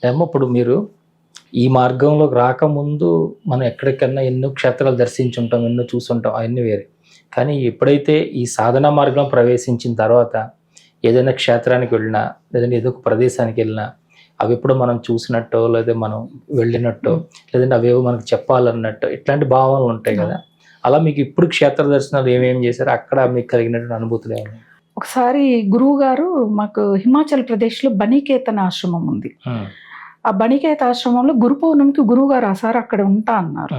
ఏమో ఇప్పుడు మీరు ఈ మార్గంలోకి రాకముందు మనం ఎక్కడికన్నా ఎన్నో క్షేత్రాలు దర్శించుంటాం, ఎన్నో చూసుంటాం, అవన్నీ వేరే. కానీ ఎప్పుడైతే ఈ సాధనా మార్గం ప్రవేశించిన తర్వాత ఏదైనా క్షేత్రానికి వెళ్ళినా, లేదంటే ఏదో ఒక ప్రదేశానికి వెళ్ళినా అవి ఎప్పుడో మనం చూసినట్టో, లేదా మనం వెళ్ళినట్టో, లేదంటే అవేవో మనకు చెప్పాలన్నట్టు ఇట్లాంటి భావనలు ఉంటాయి కదా. అలా మీకు ఇప్పుడు క్షేత్ర దర్శనాలు ఏమేమి చేశారు, అక్కడ మీకు కలిగినటువంటి అనుభూతులు ఏమైనా? ఒకసారి గురువు గారు మాకు హిమాచల్ ప్రదేశ్లో బనీకేతన్ ఆశ్రమం ఉంది. ఆ బనీకేత ఆశ్రమంలో గురు పౌర్ణమికి గురువు గారు ఆ సార్ అక్కడ ఉంటా అన్నారు.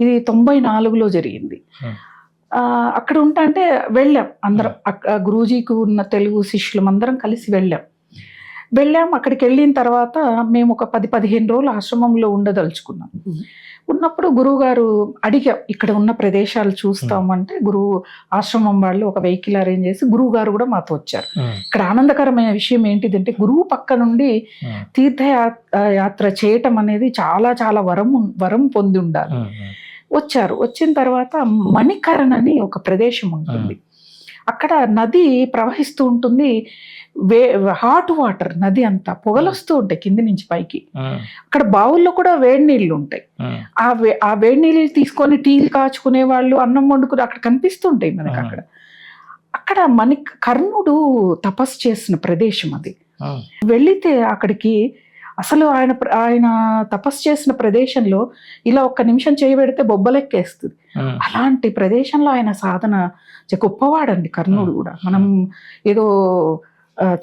ఇది 94లో జరిగింది. అక్కడ ఉంటా అంటే వెళ్ళాం అందరం. గురూజీకి ఉన్న తెలుగు శిష్యులం అందరం కలిసి వెళ్ళాం. అక్కడికి వెళ్ళిన తర్వాత మేము ఒక 10-15 రోజులు ఆశ్రమంలో ఉండదలుచుకున్నాం. ఉన్నప్పుడు గురువు గారు అడిగాం, ఇక్కడ ఉన్న ప్రదేశాలు చూస్తామంటే గురువు ఆశ్రమం వాళ్ళు ఒక వెహికల్ అరేంజ్ చేసి గురువు గారు కూడా మాతో వచ్చారు. ఇక్కడ ఆనందకరమైన విషయం ఏంటిదంటే గురువు పక్క నుండి తీర్థయాత్ర చేయటం అనేది చాలా చాలా వరం పొంది ఉండాలి. వచ్చారు. వచ్చిన తర్వాత మణికరణ్ అని ఒక ప్రదేశం ఉంటుంది. అక్కడ నది ప్రవహిస్తూ ఉంటుంది. హాట్ వాటర్, నది అంతా పొగలొస్తూ ఉంటాయి కింది నుంచి పైకి. అక్కడ బావుల్లో కూడా వేడి నీళ్ళు ఉంటాయి. ఆ వేడి నీళ్ళు తీసుకొని టీలు కాచుకునే వాళ్ళు, అన్నం వండుకుని అక్కడ కనిపిస్తుంటాయి మనకి. అక్కడ కర్ణుడు తపస్సు చేసిన ప్రదేశం అది. వెళితే అక్కడికి అసలు ఆయన తపస్సు చేసిన ప్రదేశంలో ఇలా 1 నిమిషం చేయబెడితే బొబ్బలెక్కేస్తుంది. అలాంటి ప్రదేశంలో ఆయన సాధన గొప్పవాడండి కర్ణుడు కూడా. మనం ఏదో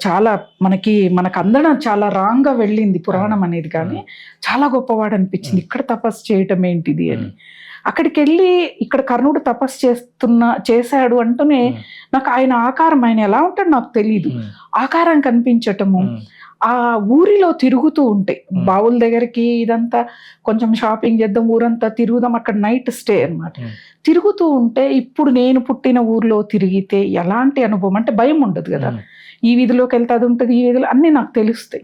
చాలా మనకు అందడం చాలా రాంగ్గా వెళ్ళింది పురాణం అనేది, కానీ చాలా గొప్పవాడు అనిపించింది. ఇక్కడ తపస్సు చేయటం ఏంటిది అని. అక్కడికి వెళ్ళి ఇక్కడ కర్ణుడు తపస్సు చేశాడు అంటూనే నాకు ఆయన ఆకారం, ఆయన ఎలా ఉంటాడు నాకు తెలియదు, ఆకారం కనిపించటము. ఆ ఊరిలో తిరుగుతూ ఉంటాయి బావుల దగ్గరికి, ఇదంతా కొంచెం షాపింగ్ చేద్దాం, ఊరంతా తిరుగుదాం, అక్కడ నైట్ స్టే అన్నమాట. తిరుగుతూ ఉంటే ఇప్పుడు నేను పుట్టిన ఊర్లో తిరిగితే ఎలాంటి అనుభవం అంటే భయం ఉండదు కదా. ఈ వీధిలోకి వెళ్తే అది ఉంటుంది, ఈ వీధిలో అన్నీ నాకు తెలుస్తాయి.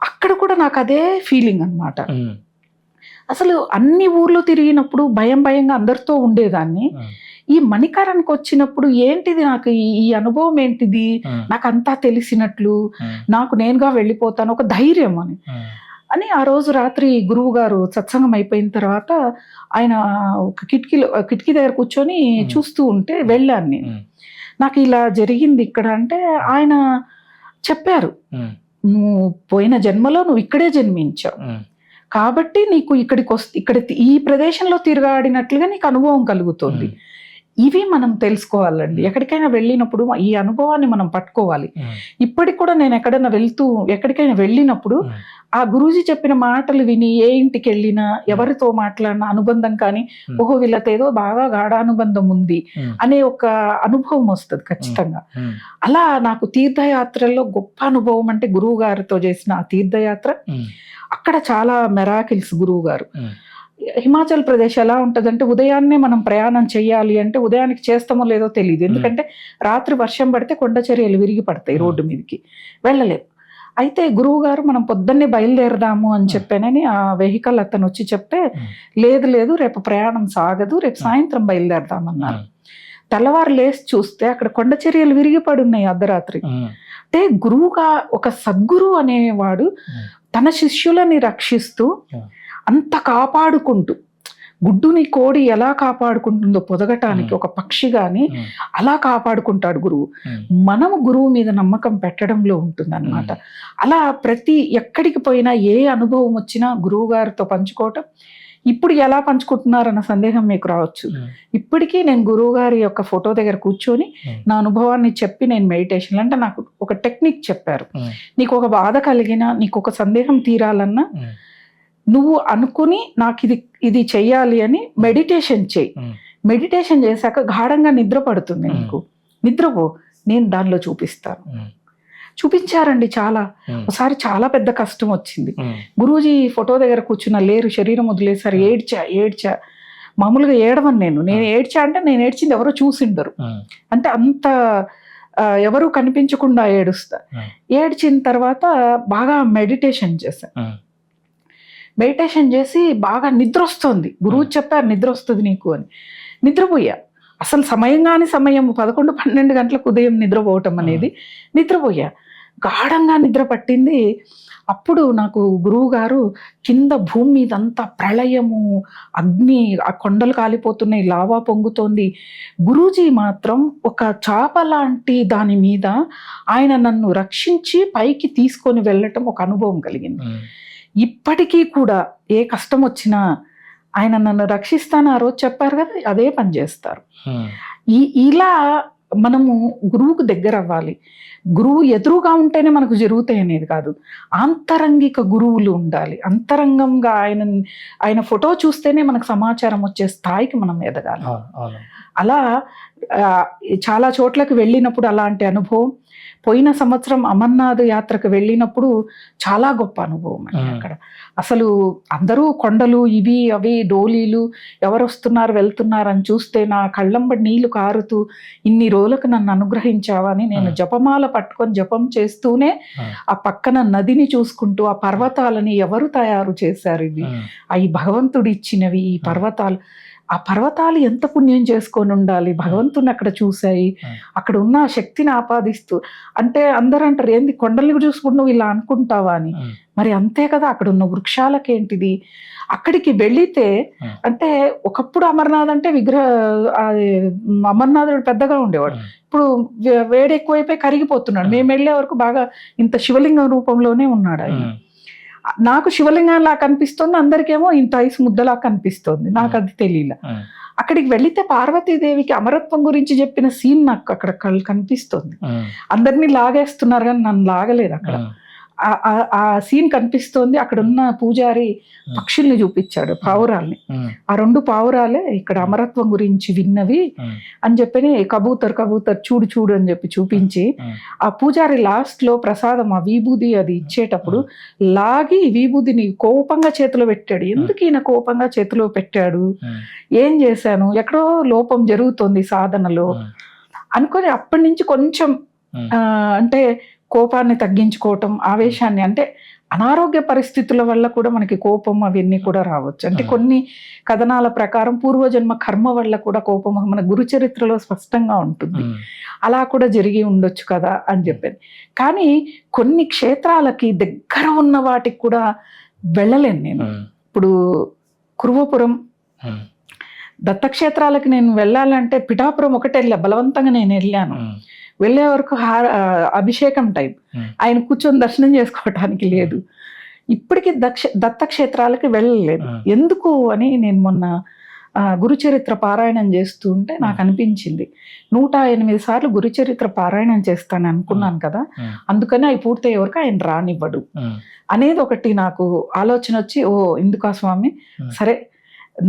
అక్కడ కూడా నాకు అదే ఫీలింగ్ అన్నమాట. అసలు అన్ని ఊర్లో తిరిగినప్పుడు భయంగా అందరితో ఉండేదాన్ని. ఈ మణికరణ్కి వచ్చినప్పుడు ఏంటిది నాకు ఈ అనుభవం ఏంటిది, నాకు అంతా తెలిసినట్లు, నాకు నేనుగా వెళ్ళిపోతాను, ఒక ధైర్యం అని ఆ రోజు రాత్రి గురువు గారు సత్సంగం అయిపోయిన తర్వాత ఆయన ఒక కిటికీ దగ్గర కూర్చొని చూస్తూ ఉంటే వెళ్ళాను నేను. నాకు ఇలా జరిగింది ఇక్కడ అంటే ఆయన చెప్పారు, నువ్వు పోయిన జన్మలో నువ్వు ఇక్కడే జన్మించావు కాబట్టి నీకు ఇక్కడ ఈ ప్రదేశంలో తిరగాడినట్లుగా నీకు అనుభవం కలుగుతుంది. ఇవి మనం తెలుసుకోవాలండి. ఎక్కడికైనా వెళ్ళినప్పుడు ఈ అనుభవాన్ని మనం పట్టుకోవాలి. ఇప్పటికి కూడా నేను ఎక్కడికైనా వెళ్ళినప్పుడు ఆ గురూజీ చెప్పిన మాటలు విని ఏ ఇంటికి వెళ్ళినా ఎవరితో మాట్లాడిన అనుబంధం కానీ, ఓహో వీళ్ళతో ఏదో బాగా గాఢానుబంధం ఉంది అనే ఒక అనుభవం వస్తుంది ఖచ్చితంగా. అలా నాకు తీర్థయాత్రల్లో గొప్ప అనుభవం అంటే గురువు గారితో చేసిన ఆ తీర్థయాత్ర. అక్కడ చాలా మెరాకిల్స్ గురువు గారు. హిమాచల్ ప్రదేశ్ ఎలా ఉంటుందంటే ఉదయాన్నే మనం ప్రయాణం చేయాలి అంటే ఉదయానికి చేస్తామో లేదో తెలియదు. ఎందుకంటే రాత్రి వర్షం పడితే కొండ చర్యలు విరిగి పడతాయి, రోడ్డు మీదకి వెళ్ళలేము. అయితే గురువు గారు మనం పొద్దున్నే బయలుదేరదాము అని చెప్పానని ఆ వెహికల్ అతను వచ్చి చెప్తే లేదు రేపు ప్రయాణం సాగదు, రేపు సాయంత్రం బయలుదేరదామన్నారు. తెల్లవారు లేసి చూస్తే అక్కడ కొండ చర్యలు విరిగి పడి ఉన్నాయి అర్ధరాత్రి. అంటే గురువుగా ఒక సద్గురు అనేవాడు తన శిష్యులని రక్షిస్తూ అంత కాపాడుకుంటూ, గుడ్డుని కోడి ఎలా కాపాడుకుంటుందో పొదగటానికి ఒక పక్షి గాని అలా కాపాడుకుంటాడు గురువు. మనము గురువు మీద నమ్మకం పెట్టడంలో ఉంటుంది అన్నమాట. అలా ఎక్కడికి పోయినా ఏ అనుభవం వచ్చినా గురువు గారితో పంచుకోవటం. ఇప్పుడు ఎలా పంచుకుంటున్నారన్న సందేహం మీకు రావచ్చు. ఇప్పటికీ నేను గురువు గారి యొక్క ఫోటో దగ్గర కూర్చొని నా అనుభవాన్ని చెప్పి నేను మెడిటేషన్ అంటే నాకు ఒక టెక్నిక్ చెప్పారు. నీకు ఒక బాధ కలిగినా, నీకు ఒక సందేహం తీరాలన్నా నువ్వు అనుకుని నాకు ఇది చెయ్యాలి అని మెడిటేషన్ చేయి. మెడిటేషన్ చేశాక గాఢంగా నిద్ర పడుతుంది నీకు, నిద్రపో, నేను దానిలో చూపించారండి. ఒకసారి చాలా పెద్ద కష్టం వచ్చింది. గురూజీ ఫోటో దగ్గర కూర్చున్న లేరు, శరీరం వదిలేసారు. ఏడ్చా. మామూలుగా ఏడవను నేను ఏడ్చా అంటే నేను ఏడ్చింది ఎవరో చూసిండరు, అంటే అంత ఎవరు కనిపించకుండా ఏడుస్తా. ఏడ్చిన తర్వాత బాగా మెడిటేషన్ చేసి బాగా నిద్ర వస్తుంది. గురువు చెప్పారు నిద్ర వస్తుంది నీకు అని. నిద్రపోయా. అసలు సమయం 11-12 గంటలకు ఉదయం నిద్రపోవటం అనేది నిద్రపోయా. గాఢంగా నిద్ర పట్టింది. అప్పుడు నాకు గురువు గారు కింద భూమి మీదంతా ప్రళయము, అగ్ని, ఆ కొండలు కాలిపోతున్నాయి, లావా పొంగుతోంది. గురూజీ మాత్రం ఒక చాప లాంటి దాని మీద ఆయన నన్ను రక్షించి పైకి తీసుకొని వెళ్ళటం ఒక అనుభవం కలిగింది. ఇప్పటికీ కూడా ఏ కష్టం వచ్చినా ఆయన నన్ను రక్షిస్తాను ఆ రోజు చెప్పారు కదా, అదే పని చేస్తారు. ఇలా మనము గురువుకు దగ్గర అవ్వాలి. గురువు ఎదురుగా ఉంటేనే మనకు జరుగుతాయి అనేది కాదు, ఆంతరంగిక గురువులు ఉండాలి. అంతరంగంగా ఆయన ఫోటో చూస్తేనే మనకు సమాచారం వచ్చే స్థాయికి మనం ఎదగాలి. అలా చాలా చోట్లకు వెళ్ళినప్పుడు అలాంటి అనుభవం. పోయిన సంవత్సరం అమర్నాథ్ యాత్రకు వెళ్ళినప్పుడు చాలా గొప్ప అనుభవం అండి. అక్కడ అసలు అందరూ కొండలు ఇవి అవి డోలీలు, ఎవరు వస్తున్నారు వెళ్తున్నారు అని చూస్తే నా కళ్ళంబడి నీళ్లు కారుతూ, ఇన్ని రోజులకు నన్ను అనుగ్రహించావని నేను జపమాల పట్టుకొని జపం చేస్తూనే ఆ పక్కన నదిని చూసుకుంటూ, ఆ పర్వతాలని ఎవరు తయారు చేశారు, ఇవి అవి భగవంతుడు ఇచ్చినవి ఈ పర్వతాలు, ఆ పర్వతాలు ఎంత పుణ్యం చేసుకొని ఉండాలి, భగవంతుని అక్కడ చూశాయి, అక్కడ ఉన్న ఆ శక్తిని ఆపాదిస్తూ. అంటే అందరూ అంటారు ఏంది కొండలు చూసుకుంటూ నువ్వు ఇలా అనుకుంటావా అని. మరి అంతే కదా, అక్కడ ఉన్న వృక్షాలకేంటిది. అక్కడికి వెళితే అంటే ఒకప్పుడు అమర్నాథ్ అంటే అమర్నాథుడు పెద్దగా ఉండేవాడు, ఇప్పుడు వేడి ఎక్కువైపోయి కరిగిపోతున్నాడు. మేము వెళ్ళే వరకు బాగా ఇంత శివలింగం రూపంలోనే ఉన్నాడు ఆయన. నాకు శివలింగంలా కనిపిస్తుంది, అందరికేమో ఇంత ఐస్ ముద్దలా కనిపిస్తుంది, నాకు అది తెలియలే. అక్కడికి వెళితే పార్వతీదేవికి అమరత్వం గురించి చెప్పిన సీన్ నాకు అక్కడ కనిపిస్తుంది. అందరినీ లాగేస్తున్నారు కానీ నన్ను లాగలేదు అక్కడ. ఆ సీన్ కనిపిస్తోంది. అక్కడ ఉన్న పూజారి పక్షుల్ని చూపించాడు, పావురాల్ని. ఆ 2 పావురాలే ఇక్కడ అమరత్వం గురించి విన్నవి అని చెప్పి కబూతర్ చూడు చూడు అని చెప్పి చూపించి, ఆ పూజారి లాస్ట్ లో ప్రసాదం ఆ విభూది అది ఇచ్చేటప్పుడు లాగి విభూదిని కోపంగా చేతిలో పెట్టాడు. ఎందుకు ఈయన కోపంగా చేతిలో పెట్టాడు, ఏం చేశాను, ఎక్కడో లోపం జరుగుతోంది సాధనలో అనుకొని అప్పటి నుంచి కొంచెం అంటే కోపాన్ని తగ్గించుకోవటం, ఆవేశాన్ని, అంటే అనారోగ్య పరిస్థితుల వల్ల కూడా మనకి కోపం అవన్నీ కూడా రావచ్చు. అంటే కొన్ని కథనాల ప్రకారం పూర్వజన్మ కర్మ వల్ల కూడా కోపం మన గురు చరిత్రలో స్పష్టంగా ఉంటుంది, అలా కూడా జరిగి ఉండొచ్చు కదా అని చెప్పాను. కానీ కొన్ని క్షేత్రాలకి దగ్గర ఉన్న వాటికి కూడా వెళ్ళలేను నేను. ఇప్పుడు కురువపురం దత్తక్షేత్రాలకి నేను వెళ్ళాలంటే పిఠాపురం ఒకటే బలవంతంగా నేను వెళ్ళాను. వెళ్ళే వరకు అభిషేకం టైం, ఆయన కూర్చొని దర్శనం చేసుకోవటానికి లేదు. ఇప్పటికీ దత్తక్షేత్రాలకి వెళ్ళలేదు. ఎందుకు అని నేను మొన్న గురుచరిత్ర పారాయణం చేస్తూ ఉంటే నాకు అనిపించింది, 108 సార్లు గురుచరిత్ర పారాయణం చేస్తాను అనుకున్నాను కదా, అందుకని అవి పూర్తయ్యే వరకు ఆయన రానివ్వడు అనేది ఒకటి నాకు ఆలోచన వచ్చి, ఓ ఎందుకా స్వామి, సరే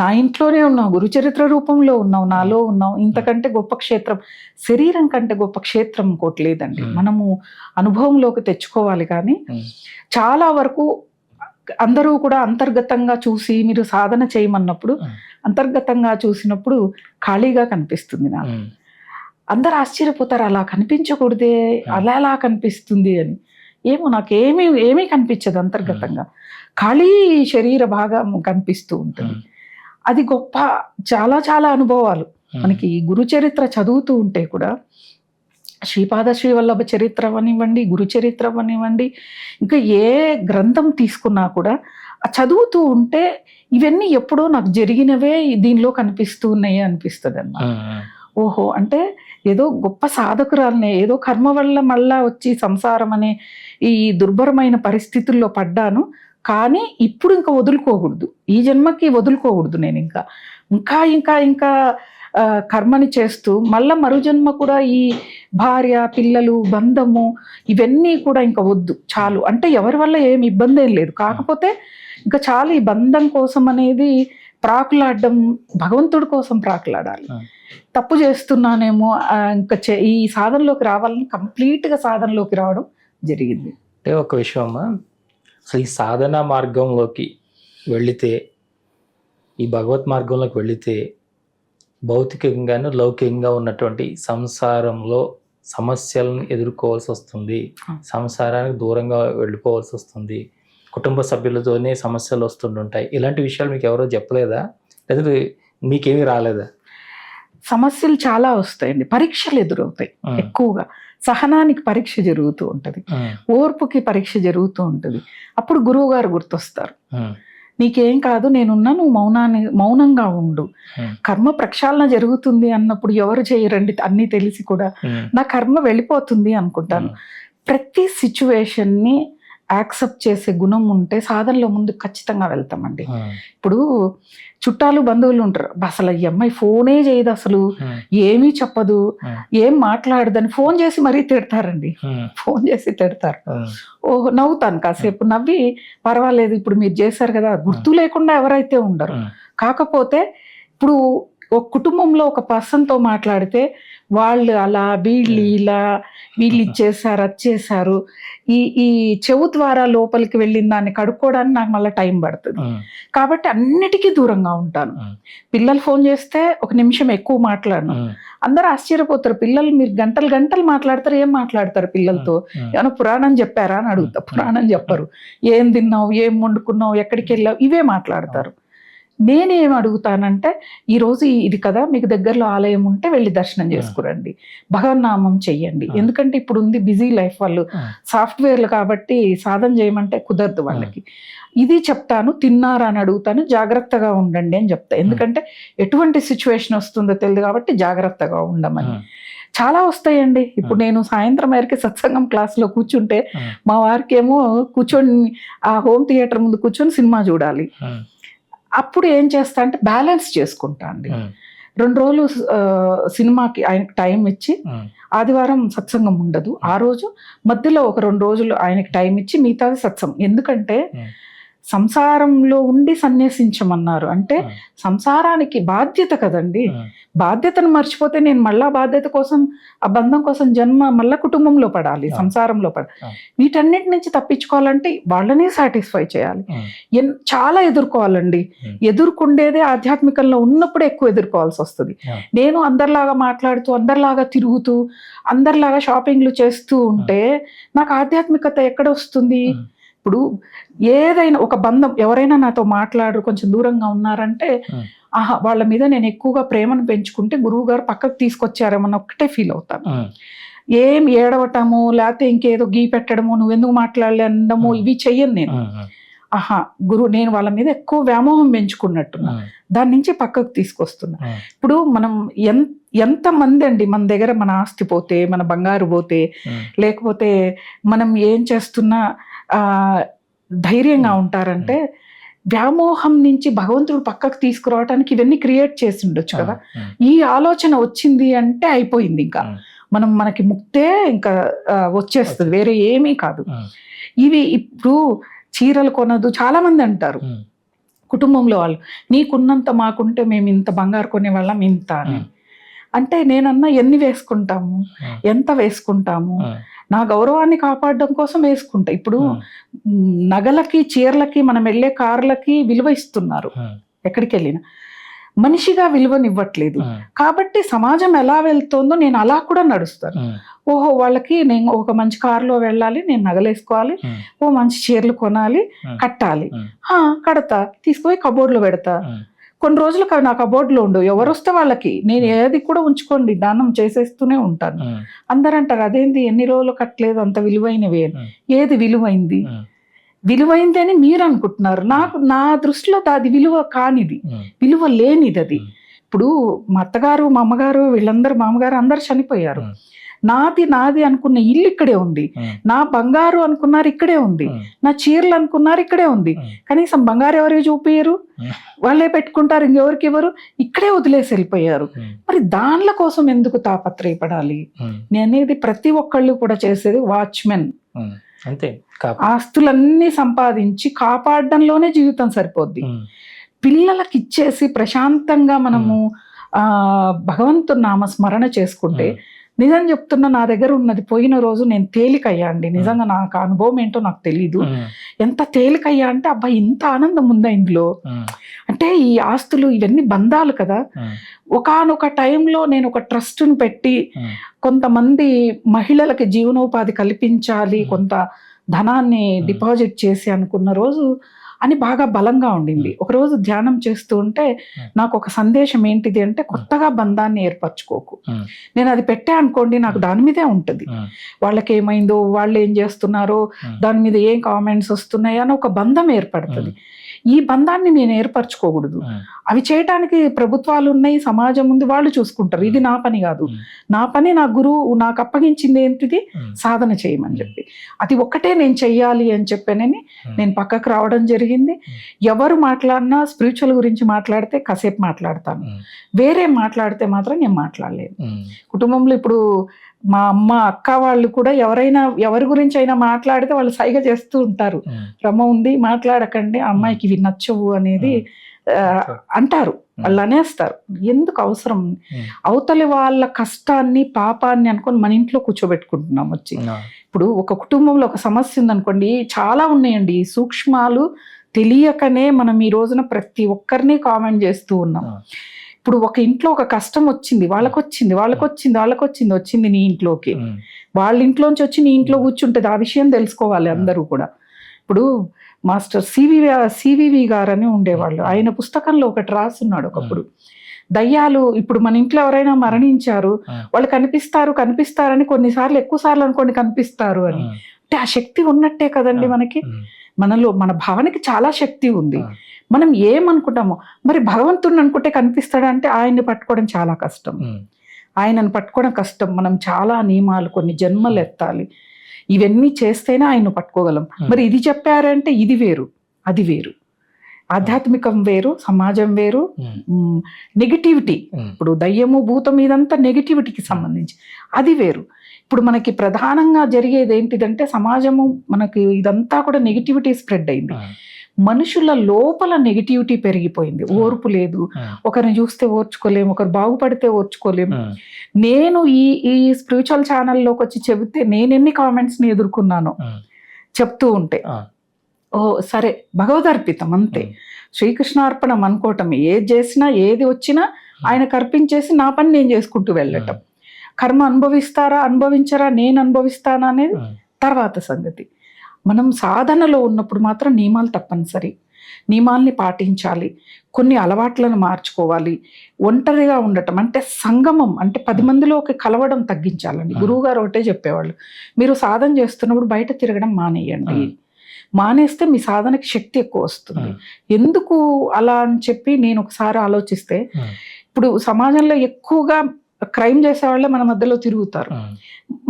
నా ఇంట్లోనే ఉన్నావు, గురుచరిత్ర రూపంలో ఉన్నావు, నాలో ఉన్నావు, ఇంతకంటే గొప్ప క్షేత్రం, శరీరం కంటే గొప్ప క్షేత్రం ఇంకోటి లేదండి. మనము అనుభవంలోకి తెచ్చుకోవాలి. కానీ చాలా వరకు అందరూ కూడా అంతర్గతంగా చూసి మీరు సాధన చేయమన్నప్పుడు అంతర్గతంగా చూసినప్పుడు ఖాళీగా కనిపిస్తుంది నాకు. అందరు ఆశ్చర్యపోతారు, అలా కనిపించకూడదే, అలా ఎలా కనిపిస్తుంది అని. ఏమో నాకు ఏమీ కనిపించదు, అంతర్గతంగా ఖాళీ శరీర భాగం కనిపిస్తూ ఉంటుంది. అది గొప్ప చాలా చాలా అనుభవాలు మనకి గురు చరిత్ర చదువుతూ ఉంటే కూడా, శ్రీపాద శ్రీవల్లభ చరిత్ర అనివ్వండి, గురు చరిత్ర అనివ్వండి, ఇంకా ఏ గ్రంథం తీసుకున్నా కూడా చదువుతూ ఉంటే ఇవన్నీ ఎప్పుడో నాకు జరిగినవే దీనిలో కనిపిస్తూ ఉన్నాయి అనిపిస్తుంది అన్నమాట. ఓహో, అంటే ఏదో గొప్ప సాధకురాలనే, ఏదో కర్మ వల్ల మళ్ళా వచ్చి సంసారం అనే ఈ దుర్భరమైన పరిస్థితుల్లో పడ్డాను, కానీ ఇప్పుడు ఇంకా వదులుకోకూడదు, ఈ జన్మకి వదులుకోకూడదు. నేను ఇంకా ఇంకా ఇంకా ఇంకా కర్మని చేస్తూ మళ్ళా మరు జన్మ కూడా ఈ భార్య పిల్లలు బంధము ఇవన్నీ కూడా ఇంకా వద్దు, చాలు. అంటే ఎవరి వల్ల ఏమి ఇబ్బంది ఏం లేదు, కాకపోతే ఇంకా చాలు ఈ బంధం కోసం అనేది ప్రాకులాడడం, భగవంతుడి కోసం ప్రాకులాడాలి. తప్పు చేస్తున్నానేమో, ఇంకా ఈ సాధనలోకి రావాలని కంప్లీట్గా సాధనలోకి రావడం జరిగింది. అంటే ఒక విషయం, అసలు ఈ సాధన మార్గంలోకి వెళితే, ఈ భగవత్ మార్గంలోకి వెళితే భౌతికంగాను లౌకికంగా ఉన్నటువంటి సంసారంలో సమస్యలను ఎదుర్కోవాల్సి వస్తుంది, సంసారానికి దూరంగా వెళ్ళిపోవాల్సి వస్తుంది, కుటుంబ సభ్యులతోనే సమస్యలు వస్తుంటాయి. ఇలాంటి విషయాలు మీకు ఎవరో చెప్పలేదా, లేదా మీకేమీ రాలేదా? సమస్యలు చాలా వస్తాయండి, పరీక్షలు ఎదురవుతాయి ఎక్కువగా, సహనానికి పరీక్ష జరుగుతూ ఉంటది, ఓర్పుకి పరీక్ష జరుగుతూ ఉంటది. అప్పుడు గురువు గారు గుర్తొస్తారు. నీకేం కాదు, నేనున్నా, నువ్వు మౌనంగా ఉండు. కర్మ ప్రక్షాళన జరుగుతుంది అన్నప్పుడు ఎవరు చేయరండి, అన్నీ తెలిసి కూడా నా కర్మ వెళ్ళిపోతుంది అనుకుంటాను. ప్రతి సిచ్యువేషన్ని యాక్సెప్ట్ చేసే గుణం ఉంటే సాధనలో ముందు ఖచ్చితంగా వెళ్తామండి. ఇప్పుడు చుట్టాలు బంధువులు ఉంటారు, అసలు ఈ అమ్మాయి ఫోనే చేయదు, అసలు ఏమీ చెప్పదు, ఏం మాట్లాడదని ఫోన్ చేసి మరీ తిడతారండి. ఫోన్ చేసి తిడతారు. ఓహో, నవ్వుతాను కాసేపు, నవ్వి పర్వాలేదు ఇప్పుడు మీరు చేశారు కదా, గుర్తు లేకుండా ఎవరైతే ఉండరు. కాకపోతే ఇప్పుడు ఒక కుటుంబంలో ఒక పర్సన్తో మాట్లాడితే వాళ్ళు అలా, వీళ్ళు ఇలా, వీళ్ళు ఇచ్చేసారు, వచ్చేసారు, ఈ చెవు ద్వారా లోపలికి వెళ్ళిన దాన్ని కడుక్కోవడానికి నాకు మళ్ళీ టైం పడుతుంది. కాబట్టి అన్నిటికీ దూరంగా ఉంటాను. పిల్లలు ఫోన్ చేస్తే ఒక నిమిషం ఎక్కువ మాట్లాడను. అందరూ ఆశ్చర్యపోతారు, పిల్లలు మీరు గంటలు గంటలు మాట్లాడతారు, ఏం మాట్లాడతారు పిల్లలతో, ఏమైనా పురాణం చెప్పారా అని అడుగుతా. పురాణం చెప్పరు. ఏం తిన్నావు, ఏం వండుకున్నావు, ఎక్కడికి వెళ్ళావు, ఇవే మాట్లాడతారు. నేనేం అడుగుతానంటే, ఈరోజు ఇది కదా, మీకు దగ్గరలో ఆలయం ఉంటే వెళ్ళి దర్శనం చేసుకురండి, భగవన్నామం చెయ్యండి. ఎందుకంటే ఇప్పుడు ఉంది బిజీ లైఫ్, వాళ్ళు సాఫ్ట్వేర్లు కాబట్టి సాధన చేయమంటే కుదరదు వాళ్ళకి. ఇది చెప్తాను. తిన్నారా అని అడుగుతాను, జాగ్రత్తగా ఉండండి అని చెప్తా. ఎందుకంటే ఎటువంటి సిచ్యువేషన్ వస్తుందో తెలియదు కాబట్టి జాగ్రత్తగా ఉండమని. చాలా వస్తాయండి. ఇప్పుడు నేను సాయంత్రం వరకు సత్సంగం క్లాస్లో కూర్చుంటే మా వారికి ఏమో కూర్చొని ఆ హోమ్ థియేటర్ ముందు కూర్చొని సినిమా చూడాలి. అప్పుడు ఏం చేస్తా అంటే బ్యాలెన్స్ చేసుకుంటా అండి. 2 రోజులు సినిమాకి ఆయనకి టైం ఇచ్చి, ఆదివారం సత్సంగం ఉండదు, ఆ రోజు మధ్యలో ఒక 2 రోజులు ఆయనకి టైం ఇచ్చి మిగతాది సత్సంగం. ఎందుకంటే సంసారంలో ఉండి సన్యాసించమన్నారు అంటే సంసారానికి బాధ్యత కదండి. బాధ్యతను మర్చిపోతే నేను మళ్ళా బాధ్యత కోసం, ఆ బంధం కోసం జన్మ మళ్ళా కుటుంబంలో పడాలి, సంసారంలో పడాలి. వీటన్నిటి నుంచి తప్పించుకోవాలంటే వాళ్ళనే సాటిస్ఫై చేయాలి. చాలా ఎదుర్కోవాలండి. ఎదుర్కొండేదే ఆధ్యాత్మికంలో ఉన్నప్పుడే ఎక్కువ ఎదుర్కోవాల్సి వస్తుంది. నేను అందరిలాగా మాట్లాడుతూ, అందరిలాగా తిరుగుతూ, అందరిలాగా షాపింగ్లు చేస్తూ ఉంటే నాకు ఆధ్యాత్మికత ఎక్కడ వస్తుంది? ఇప్పుడు ఏదైనా ఒక బంధం, ఎవరైనా నాతో మాట్లాడరు, కొంచెం దూరంగా ఉన్నారంటే వాళ్ళ మీద నేను ఎక్కువగా ప్రేమను పెంచుకుంటే గురువు గారు పక్కకు తీసుకొచ్చారేమన్న ఒక్కటే ఫీల్ అవుతాను. ఏం ఏడవటము, లేకపోతే ఇంకేదో గీ పెట్టడము, నువ్వెందుకు మాట్లాడలే అనడము, ఇవి చెయ్యను నేను. నేను వాళ్ళ మీద ఎక్కువ వ్యామోహం పెంచుకున్నట్టున్నా, దాని నుంచి పక్కకు తీసుకొస్తున్నా. ఇప్పుడు మనం ఎంతమంది అండి మన దగ్గర మన ఆస్తి పోతే, మన బంగారు పోతే, లేకపోతే మనం ఏం చేస్తున్నా ధైర్యంగా ఉంటారంటే వ్యామోహం నుంచి భగవంతుడు పక్కకు తీసుకురావడానికి ఇవన్నీ క్రియేట్ చేసి ఉండొచ్చు కదా. ఈ ఆలోచన వచ్చింది అంటే అయిపోయింది, ఇంకా మనకి ముక్తే ఇంకా వచ్చేస్తుంది, వేరే ఏమీ కాదు. ఇవి ఇప్పుడు చీరలు కొనదు చాలా మంది అంటారు కుటుంబంలో వాళ్ళు, నీకున్నంత మాకుంటే మేము ఇంత బంగారు కొనేవాళ్ళం ఇంత అని. అంటే నేనన్నా ఎన్ని వేసుకుంటాము, ఎంత వేసుకుంటాము, నా గౌరవాన్ని కాపాడడం కోసం వేసుకుంటా. ఇప్పుడు నగలకి, చీరలకి, మనం వెళ్ళే కార్లకి విలువ ఇస్తున్నారు ఎక్కడికి వెళ్ళినా, మనిషిగా విలువనివ్వట్లేదు. కాబట్టి సమాజం ఎలా వెళ్తుందో నేను అలా కూడా నడుస్తాను. ఓహో, వాళ్ళకి నేను ఒక మంచి కారులో వెళ్ళాలి, నేను నగలేసుకోవాలి, ఓ మంచి చీరలు కొనాలి, కట్టాలి, కడతా, తీసుకుపోయి కబోర్డ్లో పెడతా. కొన్ని రోజులు నా కబోర్డ్లో ఉండవు, ఎవరు వస్తే వాళ్ళకి నేను ఏది కూడా ఉంచుకోండి దానం చేసేస్తూనే ఉంటాను. అందరూ అంటారు, అదేంటి ఎన్ని రోజులు కట్టలేదు, అంత విలువైనవి. ఏది విలువైంది? విలువైంది అని మీరు అనుకుంటున్నారు, నా దృష్టిలో అది విలువ కానిది, విలువ లేనిది అది. ఇప్పుడు మా అత్తగారు, మా అమ్మగారు, వీళ్ళందరూ, మామగారు అందరు చనిపోయారు. నాది అనుకున్న ఇల్లు ఇక్కడే ఉంది, నా బంగారు అనుకున్నారు ఇక్కడే ఉంది, నా చీరలు అనుకున్నారు ఇక్కడే ఉంది. కనీసం బంగారు ఎవరికి చూపించరు, వాళ్ళే పెట్టుకుంటారు, ఇంకెవరికి ఎవరు, ఇక్కడే వదిలేసి వెళ్ళిపోయారు. మరి దానిల కోసం ఎందుకు తాపత్రయపడాలి? నేనేది ప్రతి ఒక్కళ్ళు కూడా చేసేది వాచ్మెన్ అంతే. ఆస్తులన్నీ సంపాదించి కాపాడడంలోనే జీవితం సరిపోద్ది. పిల్లలకి ఇచ్చేసి ప్రశాంతంగా మనము భగవంతుని నామ స్మరణ చేసుకుంటే, నిజం చెప్తున్నా, నా దగ్గర ఉన్నది పోయిన రోజు నేను తేలికయ్యా అండి. నిజంగా నాకు అనుభవం ఏంటో నాకు తెలీదు. ఎంత తేలికయ్యా అంటే, అబ్బా ఇంత ఆనందం ఉందా ఇందులో. అంటే ఈ ఆస్తులు ఇవన్నీ బంధాలు కదా. ఒకానొక టైంలో నేను ఒక ట్రస్ట్ను పెట్టి కొంతమంది మహిళలకి జీవనోపాధి కల్పించాలి, కొంత ధనాన్ని డిపాజిట్ చేసి అనుకున్న రోజు అని బాగా బలంగా ఉండింది. ఒకరోజు ధ్యానం చేస్తూ ఉంటే నాకు ఒక సందేశం ఏంటిది అంటే, కొత్తగా బంధాన్ని ఏర్పరచుకోకు. నేను అది పెట్టా అనుకోండి, నాకు దాని మీదే ఉంటుంది. వాళ్ళకి ఏమైందో, వాళ్ళు ఏం చేస్తున్నారో, దాని మీద ఏం కామెంట్స్ వస్తున్నాయో అని ఒక బంధం ఏర్పడుతుంది. ఈ బంధాన్ని నేను ఏర్పరచుకోకూడదు. అవి చేయటానికి ప్రభుత్వాలు ఉన్నాయి, సమాజం ఉంది, వాళ్ళు చూసుకుంటారు. ఇది నా పని కాదు. నా పని నా గురువు నాకు అప్పగించింది ఏంటిది, సాధన చేయమని చెప్పి, అది ఒక్కటే నేను చెయ్యాలి అని చెప్పానని నేను పక్కకు రావడం జరిగింది. ఎవరు మాట్లాడినా స్పిరిచువల్ గురించి మాట్లాడితే కాసేపు మాట్లాడతాను, వేరే మాట్లాడితే మాత్రం నేను మాట్లాడలేను. కుటుంబంలో ఇప్పుడు మా అమ్మ అక్క వాళ్ళు కూడా ఎవరి గురించి అయినా మాట్లాడితే వాళ్ళు సైగ చేస్తూ ఉంటారు, రమ ఉంది మాట్లాడకండి, అమ్మాయికి ఇవి నచ్చవు అనేది అంటారు. వాళ్ళు అనేస్తారు. ఎందుకు అవసరం? అవతలి వాళ్ళ కష్టాన్ని పాపాన్ని అనుకొని మన ఇంట్లో కూర్చోబెట్టుకుంటున్నాం వచ్చి. ఇప్పుడు ఒక కుటుంబంలో ఒక సమస్య ఉందనుకోండి, చాలా ఉన్నాయండి సూక్ష్మాలు, తెలియకనే మనం ఈ రోజున ప్రతి ఒక్కరిని కామెంట్ చేస్తూ ఉన్నాం. ఇప్పుడు ఒక ఇంట్లో ఒక కష్టం వచ్చింది, వచ్చింది నీ ఇంట్లోకి, వాళ్ళ ఇంట్లోంచి వచ్చి నీ ఇంట్లో కూర్చుంటుంది. ఆ విషయం తెలుసుకోవాలి అందరూ కూడా. ఇప్పుడు మాస్టర్ సివివి గారు అని ఉండేవాళ్ళు, ఆయన పుస్తకంలో ఒకటి రాస్తున్నాడు ఒకప్పుడు, దయ్యాలు ఇప్పుడు మన ఇంట్లో ఎవరైనా మరణించారు, వాళ్ళు కనిపిస్తారని కొన్నిసార్లు, ఎక్కువ సార్లు అనుకోండి కనిపిస్తారు అని. అంటే ఆ శక్తి ఉన్నట్టే కదండి మనకి. మనలో మన భావనకి చాలా శక్తి ఉంది. మనం ఏమనుకుంటామో, మరి భగవంతుడిని అనుకుంటే కనిపిస్తాడంటే ఆయన్ని పట్టుకోవడం చాలా కష్టం. ఆయనను పట్టుకోవడం కష్టం. మనం చాలా నియమాలు, కొన్ని జన్మలు ఎత్తాలి, ఇవన్నీ చేస్తేనే ఆయన్ను పట్టుకోగలం. మరి ఇది చెప్పారంటే ఇది వేరు, అది వేరు. ఆధ్యాత్మికం వేరు, సమాజం వేరు, నెగిటివిటీ. ఇప్పుడు దయ్యము భూతం ఇదంతా నెగిటివిటీకి సంబంధించి, అది వేరు. ఇప్పుడు మనకి ప్రధానంగా జరిగేది ఏంటిదంటే, సమాజము మనకి ఇదంతా కూడా నెగిటివిటీ స్ప్రెడ్ అయింది. మనుషుల లోపల నెగిటివిటీ పెరిగిపోయింది. ఓర్పు లేదు, ఒకరిని చూస్తే ఓర్చుకోలేము, ఒకరు బాగుపడితే ఓర్చుకోలేము. నేను ఈ స్పిరిచువల్ ఛానల్లోకి వచ్చి చెబితే నేను ఎన్ని కామెంట్స్ని ఎదుర్కొన్నానో చెప్తూ ఉంటే, ఓ సరే భగవదర్పితం అంతే, శ్రీకృష్ణార్పణం అనుకోవటం, ఏది చేసినా ఏది వచ్చినా ఆయనకు అర్పించేసి నా పని నేను చేసుకుంటూ వెళ్ళటం. కర్మ అనుభవించరా, నేను అనుభవిస్తానా అనేది తర్వాత సంగతి. మనం సాధనలో ఉన్నప్పుడు మాత్రం నియమాలు తప్పనిసరి, నియమాల్ని పాటించాలి, కొన్ని అలవాట్లను మార్చుకోవాలి. ఒంటరిగా ఉండటం అంటే సంగమం, అంటే 10 మందిలోకి కలవడం తగ్గించాలండి. గురువు గారు ఒకటే చెప్పేవాళ్ళు, మీరు సాధన చేస్తున్నప్పుడు బయట తిరగడం మానేయండి. మానేస్తే మీ సాధనకి శక్తి ఎక్కువ వస్తుంది. ఎందుకు అలా అని చెప్పి నేను ఒకసారి ఆలోచిస్తే, ఇప్పుడు సమాజంలో ఎక్కువగా క్రైమ్ చేసే వాళ్ళే మన మధ్యలో తిరుగుతారు.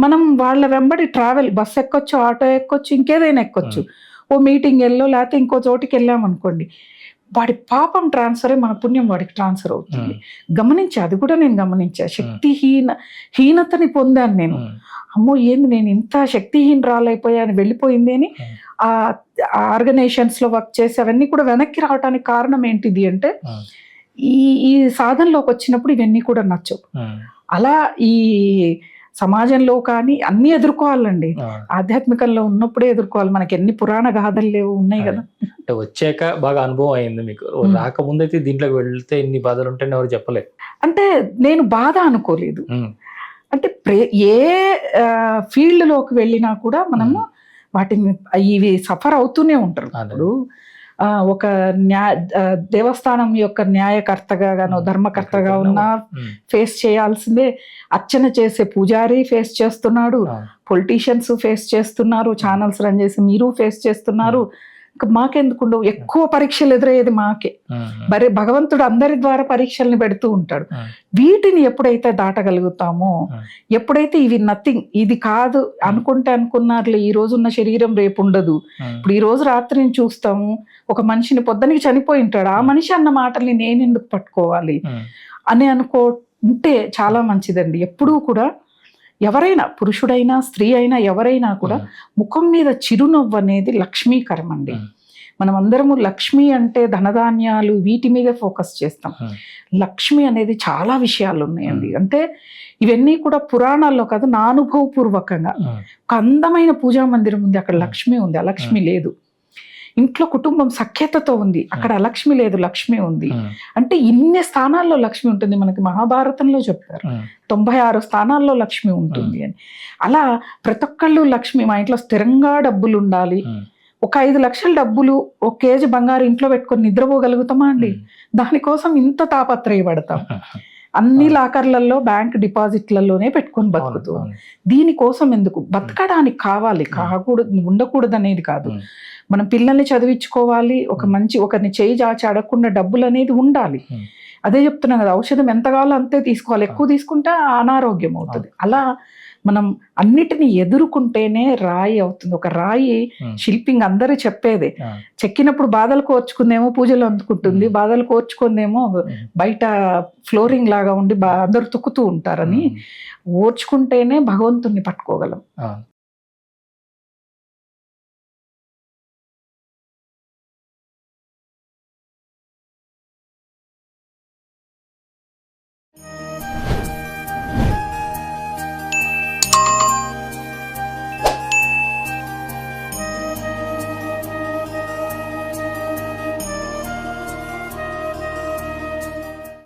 మనం వాళ్ళ వెంబడి ట్రావెల్, బస్సు ఎక్కొచ్చు, ఆటో ఎక్కొచ్చు, ఇంకేదైనా ఎక్కొచ్చు. ఓ మీటింగ్ లేకపోతే ఇంకో చోటికి వెళ్ళామనుకోండి, వాడి పాపం ట్రాన్స్ఫర్ అయ్యి మన పుణ్యం వాడికి ట్రాన్స్ఫర్ అవుతుంది. అది కూడా నేను గమనించా. హీనతని పొందాను నేను. అమ్మో ఏంది నేను ఇంత శక్తిహీనరాలైపోయాను, వెళ్ళిపోయింది అని ఆ ఆర్గనైజేషన్స్లో వర్క్ చేసి అవన్నీ కూడా వెనక్కి రావడానికి కారణం ఏంటిది అంటే, ఈ సాధనలోకి వచ్చినప్పుడు ఇవన్నీ కూడా నచ్చవు. అలా ఈ సమాజంలో కానీ అన్ని ఎదుర్కోవాలండి. ఆధ్యాత్మికంలో ఉన్నప్పుడే ఎదుర్కోవాలి. మనకి ఎన్ని పురాణ గాథలు లేవు, ఉన్నాయి కదా. అంటే వచ్చాక బాగా అనుభవం అయింది మీకు. రాకముందు అయితే దీంట్లోకి వెళ్తే ఇన్ని బాధలు ఉంటాయని ఎవరు చెప్పలేదు. అంటే నేను బాధ అనుకోలేదు. అంటే ఏ ఫీల్డ్లోకి వెళ్ళినా కూడా మనము వాటిని ఇవి సఫర్ అవుతూనే ఉంటారు. ఇప్పుడు ఒక దేవస్థానం యొక్క న్యాయకర్తగా గానో ధర్మకర్తగా ఉన్నా ఫేస్ చేయాల్సిందే. అర్చన చేసే పూజారి ఫేస్ చేస్తున్నాడు, పొలిటీషియన్స్ ఫేస్ చేస్తున్నారు, ఛానల్స్ రన్ చేసి మీరు ఫేస్ చేస్తున్నారు. మాకెందుకుండవు? ఎక్కువ పరీక్షలు ఎదురయ్యేది మాకే. మరి భగవంతుడు అందరి ద్వారా పరీక్షల్ని పెడుతూ ఉంటాడు. వీటిని ఎప్పుడైతే దాటగలుగుతామో, ఎప్పుడైతే ఇవి నథింగ్, ఇది కాదు అనుకున్నారులే, ఈ రోజు ఉన్న శరీరం రేపు ఉండదు. ఇప్పుడు ఈ రోజు రాత్రిని చూస్తాము, ఒక మనిషిని పొద్దునకి చనిపోయి ఉంటాడు, ఆ మనిషి అన్న మాటల్ని నేను ఎందుకు పట్టుకోవాలి అని అనుకుంటే చాలా మంచిదండి. ఎప్పుడూ కూడా ఎవరైనా, పురుషుడైనా స్త్రీ అయినా ఎవరైనా కూడా ముఖం మీద చిరునవ్వు అనేది లక్ష్మీకరం అండి. మనం అందరము లక్ష్మి అంటే ధనధాన్యాలు వీటి మీద ఫోకస్ చేస్తాం. లక్ష్మి అనేది చాలా విషయాలు ఉన్నాయండి. అంటే ఇవన్నీ కూడా పురాణాల్లో కాదు, నా అనుభవపూర్వకంగా. ఒక అందమైన పూజా మందిరం ఉంది, అక్కడ లక్ష్మి ఉంది, అలక్ష్మి లేదు. ఇంట్లో కుటుంబం సఖ్యతతో ఉంది, అక్కడ అలక్ష్మి లేదు, లక్ష్మి ఉంది. అంటే ఇన్ని స్థానాల్లో లక్ష్మి ఉంటుంది. మనకి మహాభారతంలో చెప్పారు 96 స్థానాల్లో లక్ష్మి ఉంటుంది అని. అలా ప్రతి ఒక్కళ్ళు లక్ష్మి, మా ఇంట్లో స్థిరంగా డబ్బులు ఉండాలి, ఒక 5 లక్షల డబ్బులు ఒక కేజీ బంగారు ఇంట్లో పెట్టుకొని నిద్రపోగలుగుతామా అండి? దానికోసం ఇంత తాపత్రయపడతాం. అన్ని లాకర్లలో బ్యాంక్ డిపాజిట్లలోనే పెట్టుకొని బతుకుతూ, దీనికోసం ఎందుకు? బతకడానికి కావాలి, కాకూడదు ఉండకూడదు అనేది కాదు. మనం పిల్లల్ని చదివించుకోవాలి, ఒక మంచి ఒకరిని చేయి చాచి అడగకుండా డబ్బులు అనేది ఉండాలి. అదే చెప్తున్నాం కదా, ఔషధం ఎంత కావాలో అంతే తీసుకోవాలి, ఎక్కువ తీసుకుంటే అనారోగ్యం అవుతుంది. అలా మనం అన్నిటిని ఎదుర్కొంటేనే రాయి అవుతుంది. ఒక రాయి శిల్పింగ్ అందరూ చెప్పేదే, చెక్కినప్పుడు బాధలు కోర్చుకుందేమో పూజలు అందుకుంటుంది, బాధలు కోర్చుకుందేమో బయట ఫ్లోరింగ్ లాగా ఉండి అందరూ తొక్కుతూ ఉంటారని. ఓర్చుకుంటేనే భగవంతుణ్ణి పట్టుకోగలం.